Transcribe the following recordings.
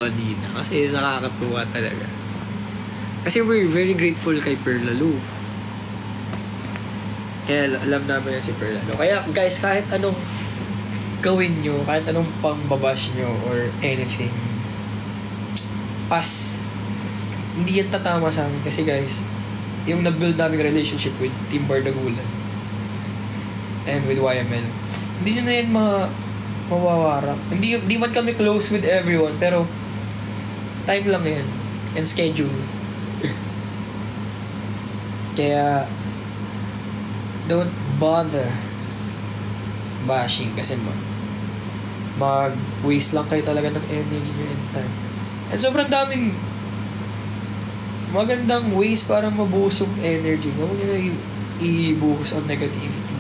kanina kasi nakakatuwa talaga. Kasi we're very grateful kay Perla Lou. Kaya alam namin yan si Perla Lou. Kaya guys, kahit anong gawin nyo, kahit anong pangbabash nyo or anything, pass. Hindi yan tatama sa amin kasi guys, yung na-build namin relationship with Team Bardagulan and with YML, hindi nyo na yan mawawarak. Hindi man kami close with everyone, pero time lang yan and schedule. Kaya don't bother bashing kasi mag-waste lang kayo talaga ng energy nyo and time. And sobrang daming magandang ways para mabuhos yung energy. Huwag nyo na ibuhos ang negativity.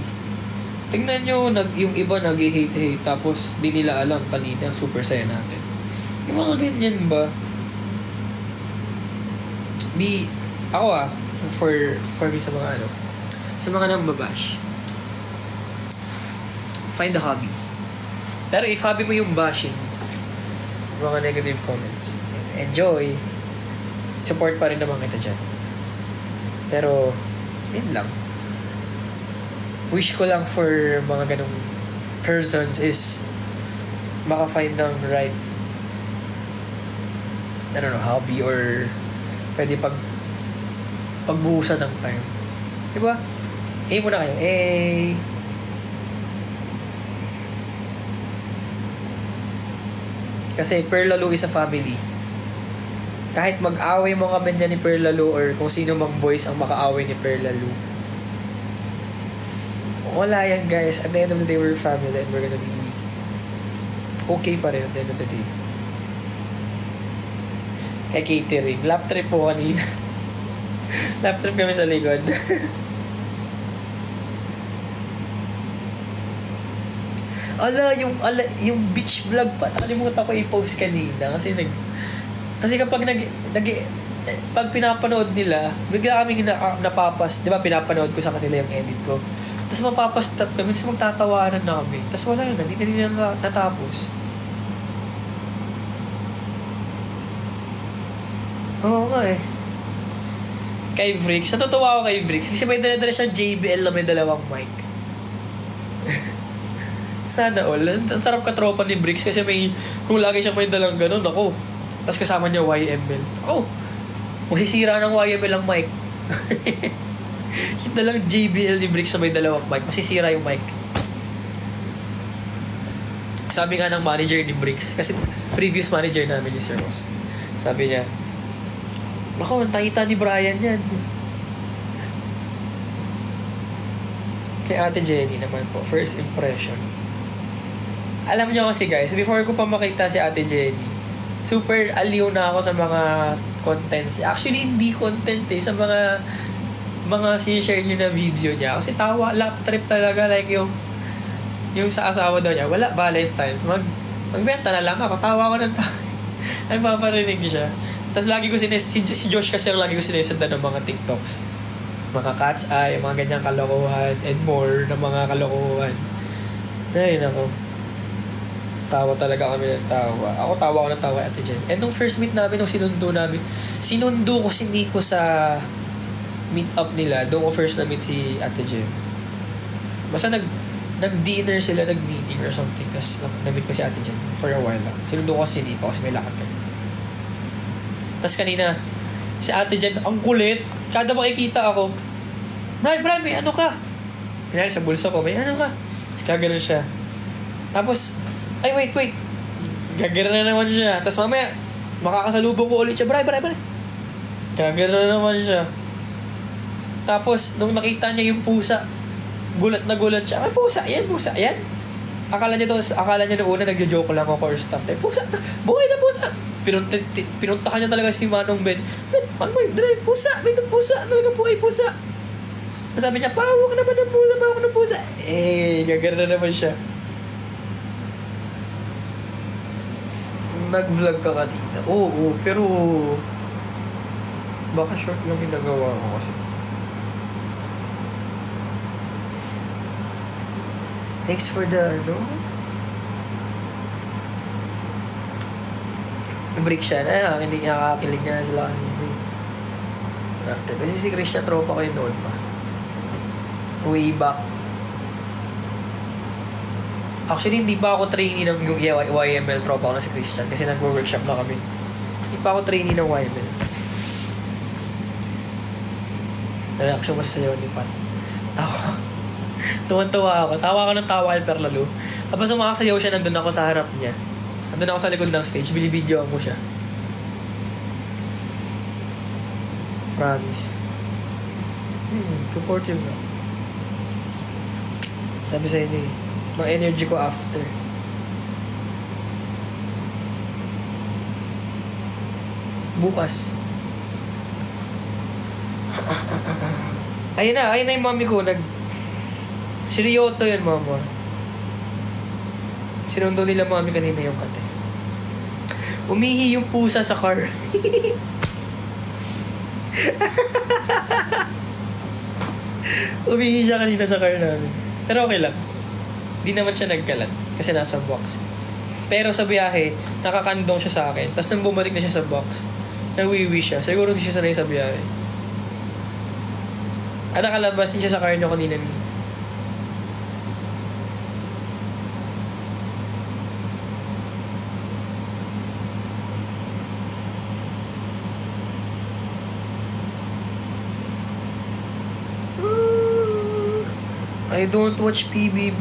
Tingnan nyo, yung iba nag-hate tapos di nila alam kanina super saya natin. Yung mga ganyan ba? Ako for me sa mga nambabash, find a hobby. Pero if hobby mo yung bashing, mga negative comments, enjoy. Support pa rin naman kita dyan. Pero yun lang, wish ko lang for mga ganong persons is maka-find ng right, I don't know, hobby or pwede pagbuhusan ng time. Diba? Muna kayo. Kasi Perla Lou is a family. Kahit mag-away mo kami niya ni Perla Lou or kung sino mang boys ang maka-away ni Perla Lou, wala yan guys. At the end of the day, we're family and we're gonna be okay pa rin at the end of the day. Kay catering. Lap trip po kanina. Lap trip kami sa likod. Yung beach vlog pa. Nakalimutan ko i-post kanina kasi kapag pag pinapanood nila, bigla kami napapas. Di ba pinapanood ko sa kanila yung edit ko. Tapos mapapastop kami, tapos magtatawanan na kami. Tapos wala na, hindi na natapos. Oo nga eh. Kay Vrix, natutuwa ako kay Vrix. Kasi may dala siyang JBL na may dalawang mic. Sana all. Ang sarap katropa ni Vrix kasi kung lagi siya may dalang ganun, ako. Tapos kasama niya YML. Masisira ng YML ang mic. Yung dalang JBL ni Vrix na may dalawang mic, masisira yung mic. Sabi nga ng manager ni Vrix, kasi previous manager namin ni Sir Ross, sabi niya, "Nako, nakita ni Brian yan." Kay Ate Jenny naman po, first impression. Alam niyo kasi guys, before ko pa makita si Ate Jenny, super aliw na ako sa mga contents. Actually, hindi content sa mga sinishare niyo na video niya. Kasi tawa, lap trip talaga. Like yung sa asawa daw niya, wala Valentine's. Magbenta na lang ako. Tawa ko ng tawa. Ay, paparinig niya siya. Tapos lagi ko si Josh kasi lagi ko sinisundan ng mga TikToks. Mga cat's eye, mga ganyang kalokohan, and more na mga kalokohan. Ay, nako. Tawa talaga kami ng tawa. Ako tawa ko ng tawa, Ate Jen. And nung first meet namin, sinundo ko si Nico sa meet up nila. Doon ko first na meet si Ate Jen. Basta nag-dinner sila, nag-meeting or something. Tapos na-meet ko si Ate Jen for a while lang. Sinundo ko si Nico kasi may lakad kami. Tapos kanina, si Ate Jen, ang kulit. Kada makikita ako, Brian, may ano ka? Kaya sa bulso ko, may ano ka? Tapos kagano'n siya. Tapos, ay, wait. Gagano'n na naman siya. Tapos mamaya, makakasalubong ko ulit siya. Brian. Gagano'n na naman siya. Tapos, nung nakita niya yung pusa, gulat na gulat siya. Ay, pusa yan. Akala niya nung una, nagjo-joke lang ako or stuff. Pusa, buhay na pusa. Pinuntakan niya talaga si Manong Ben. Pusa, may pusa. Talaga buhay pusa. Sabi niya, pawak naman ng pusa. Gagano'n na naman siya. Nag-vlog ka kanina. Oo, pero baka short lang yung nagawa ko kasi. Thanks for the Break siya. Hindi nakakakilig niya sila kanina eh. Kasi si Christian tropa ko yun noon pa. Way back. Actually, hindi pa ako trainee ng YML, tropa ko na si Christian kasi nag-workshop na kami. Hindi pa ako trainee ng YML. Reaction ko sa sayo ni Pat. Tawa. Tuwan-tuwa ako. Tawa ako ng tawa lalo. Tapos umakasayaw siya, nandun ako sa harap niya. Nandun ako sa likod ng stage, binibidyoan ko siya. Promise. Supportive ka. Sabi sa inyo eh. Ng energy ko after. Bukas. Ayun na yung mami ko. Si Ryoto yun, mama. Sinundo nila mami kanina yung kate. Umihi yung pusa sa car. Umihi siya kanina sa car namin. Pero okay lang. Di naman siya nagkalat kasi nasa box. Pero sa biyahe, nakakandong siya sa akin. Tapos nang bumalik na siya sa box, nawiwi siya. Siguro hindi siya sanay sa biyahe. Nakalabas din siya sa car niyo kanina ni. I don't watch PBB.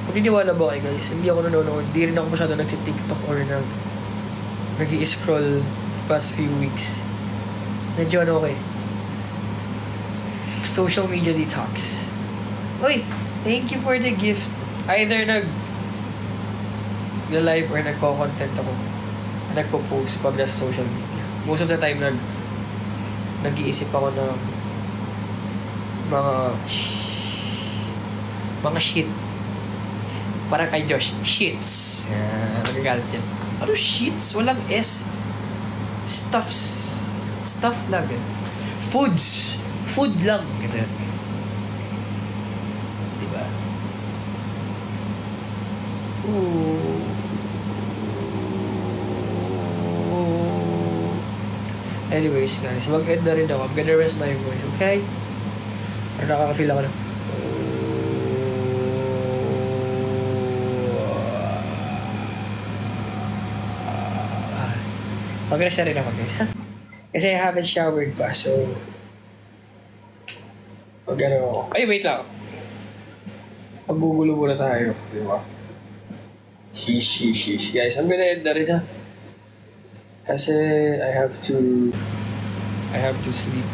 Naniniwala ba kayo guys? Hindi ako nanonood. Hindi rin ako masyado nagtitiktok or nag-i-scroll past few weeks. Medyo okay. Social media detox. Uy! Thank you for the gift. Either nag-live or nagko-content ako. Nagpo-post pag nasa social media. Most of the time nag-iisip ako ng mga shit. Para kay Josh, shits. Nagagalit yan. Ano shits? Walang S. Stuff lang. Foods. Food lang. Diba? Ooh. Anyways guys, mag-end na rin ako. I'm gonna rest my voice, okay? Pero nakaka-feel ako na. Mag-rest na rin ako guys, ha? Kasi I haven't showered pa, so ay, wait lang. Paggugulo muna tayo, di ba? Sheesh. Guys, I'm gonna end na rin, ha? Kasi I have to sleep.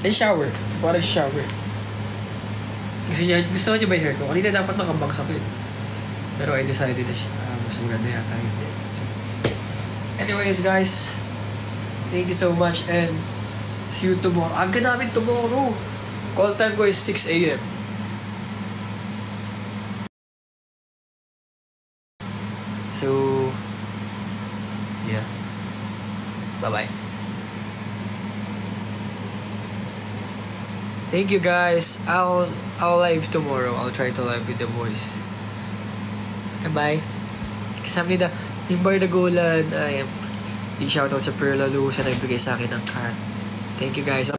Then shower. Parang shower. Gusto niya ba yung hair ko? Kanina dapat nakabagsak yun. Pero I decided na siya. Mas maganda yata yun. So, anyways guys, thank you so much and see you tomorrow. Aga namin tomorrow. Call time ko is 6 a.m. So, yeah. Bye-bye. Thank you guys. I'll live tomorrow. I'll try to live with the boys. Bye. Kasamnida. Timbar Dagulan. Shoutout sa Perla Lu sa nagbigay sa akin ng cat. Thank you guys.